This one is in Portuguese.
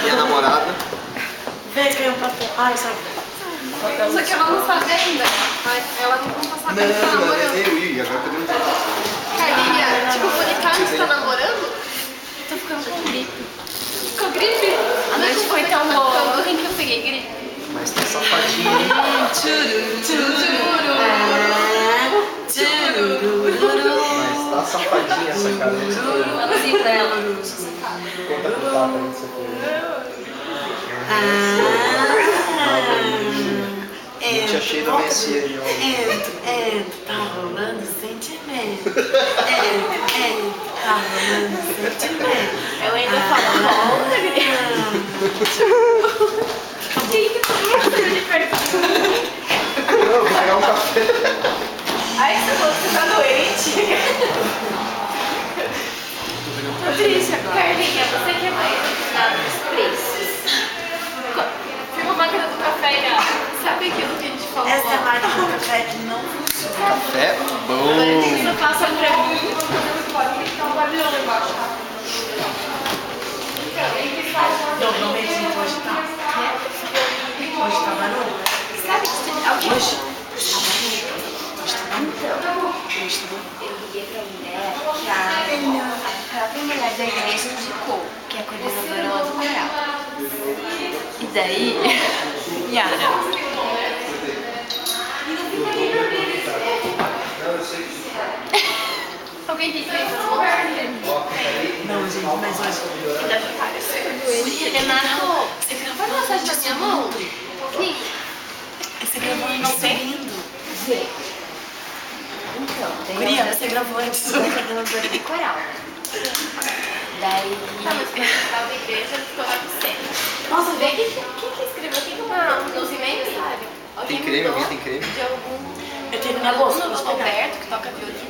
Minha namorada. Vem, caiu um papel. Ai, sabe? Só que ela não sabe ainda. Ela não tá sabendo que tá namorando. Eu agora podemos falar. Carlinha, tipo, o Bonitão está namorando? Tô ficando com gripe. Ficou gripe? A noite foi tão boa. Por que eu peguei gripe? Mas tá safadinho. Mas tá safadinha essa cara. Fala assim pra ela. Conta com o tapa aí que você foi. Gente, achei da Messia aí, ó. Tá rolando sentimento. Tá rolando sentimento. Eu ainda falo volta, Quem que tá mostrando de perto? Não, vou pegar um café. Ai, você falou que você tá doente. Tô triste agora. Carlinha, você que é mais afinada dos preços. Firma a máquina do café, sabe aquilo que a gente falou? Essa é a máquina do café que não funciona. Café Agora bom. você passa pra mim. Não medito, hoje tá. Hoje tá barulho. Sabe que você... Alguém... Hoje tá Eu liguei pra mulher que a própria mulher da igreja indicou, que é a coordenadora lá do coral. E daí, Yara, alguém que fez isso? Não, gente, mas hoje. Renato, você gravou a massagem da minha mão? Quem? Você gravou antes subindo. Vê. Então, daí Guria, você gravou antes eu sou coordenadora do coral. Daí... Tá, mas quando você tava na igreja, eu ficou lá com você. Nossa, vê quem que escreveu, quem que nos e-mails, sabe? Tem creme? Alguém tem creme? De algum... Eu tenho minha bolsa, aluno do posso pegar? Roberto, que toca violino.